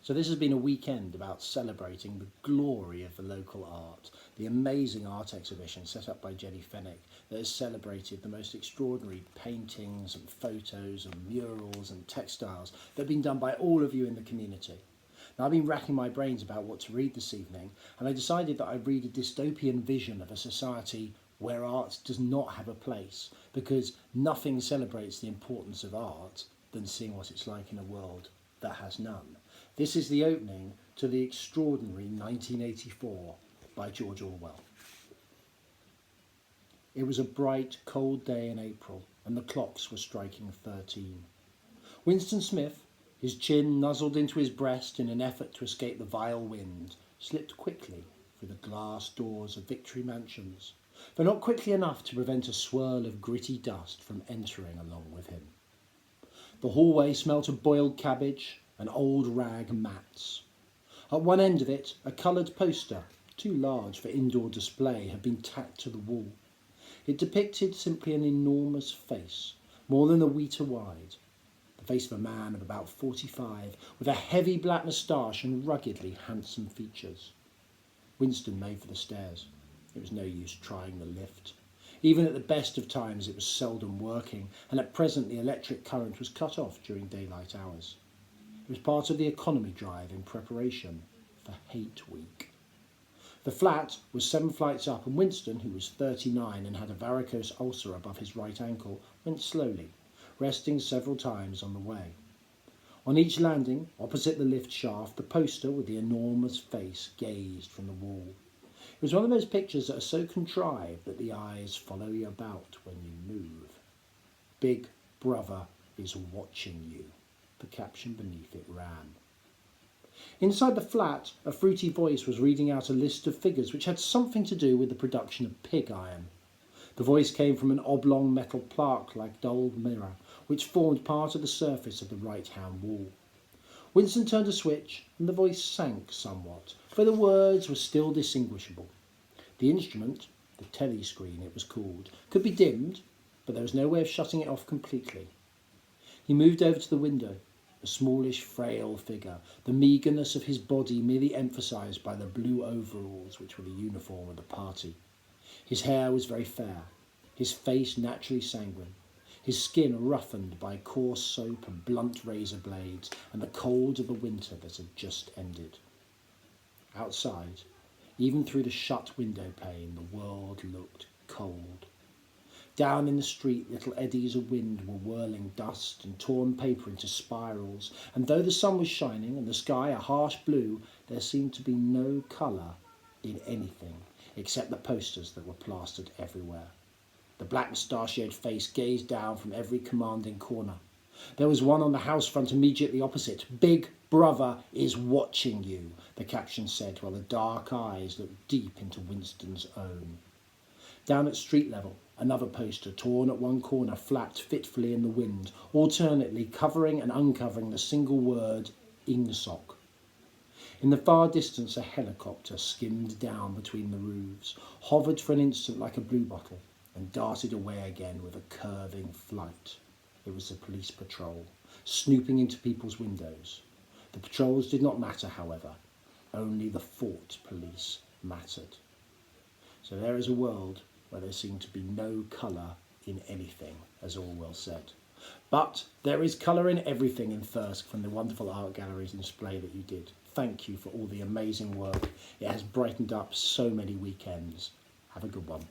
So this has been a weekend about celebrating the glory of the local art, the amazing art exhibition set up by Jenny Fenwick that has celebrated the most extraordinary paintings and photos and murals and textiles that have been done by all of you in the community. Now, I've been racking my brains about what to read this evening, and I decided that I'd read a dystopian vision of a society where art does not have a place, because nothing celebrates the importance of art than seeing what it's like in a world that has none. This is the opening to the extraordinary 1984 by George Orwell. It was a bright, cold day in April, and the clocks were striking 13. Winston Smith, his chin nuzzled into his breast in an effort to escape the vile wind, slipped quickly through the glass doors of Victory Mansions, but not quickly enough to prevent a swirl of gritty dust from entering along with him. The hallway smelt of boiled cabbage and old rag mats. At one end of it, a coloured poster, too large for indoor display, had been tacked to the wall. It depicted simply an enormous face, more than a metre wide. The face of a man of about 45, with a heavy black moustache and ruggedly handsome features. Winston made for the stairs. It was no use trying the lift. Even at the best of times it was seldom working, and at present the electric current was cut off during daylight hours. It was part of the economy drive in preparation for Hate Week. The flat was 7 flights up, and Winston, who was 39 and had a varicose ulcer above his right ankle, went slowly, resting several times on the way. On each landing, opposite the lift shaft, the poster with the enormous face gazed from the wall. It was one of those pictures that are so contrived that the eyes follow you about when you move. Big Brother is watching you. The caption beneath it ran. Inside the flat, a fruity voice was reading out a list of figures which had something to do with the production of pig iron. The voice came from an oblong metal plaque-like dull mirror, which formed part of the surface of the right-hand wall. Winston turned a switch, and the voice sank somewhat, for the words were still distinguishable. The instrument, the telescreen it was called, could be dimmed, but there was no way of shutting it off completely. He moved over to the window, a smallish, frail figure, the meagreness of his body merely emphasised by the blue overalls which were the uniform of the party. His hair was very fair, his face naturally sanguine, his skin roughened by coarse soap and blunt razor blades and the cold of the winter that had just ended. Outside, even through the shut window pane, the world looked cold. Down in the street, little eddies of wind were whirling dust and torn paper into spirals, and though the sun was shining and the sky a harsh blue, there seemed to be no colour in anything except the posters that were plastered everywhere. The black mustachioed face gazed down from every commanding corner. There was one on the house front immediately opposite. Big Brother is watching you, the caption said, while the dark eyes looked deep into Winston's own. Down at street level, another poster, torn at one corner, flapped fitfully in the wind, alternately covering and uncovering the single word, Ingsoc. In the far distance, a helicopter skimmed down between the roofs, hovered for an instant like a bluebottle, and darted away again with a curving flight. It was the police patrol, snooping into people's windows. The patrols did not matter, however. Only the fort police mattered. So there is a world where there seemed to be no colour in anything, as Orwell said. But there is colour in everything in Thirsk from the wonderful art galleries and display that you did. Thank you for all the amazing work. It has brightened up so many weekends. Have a good one.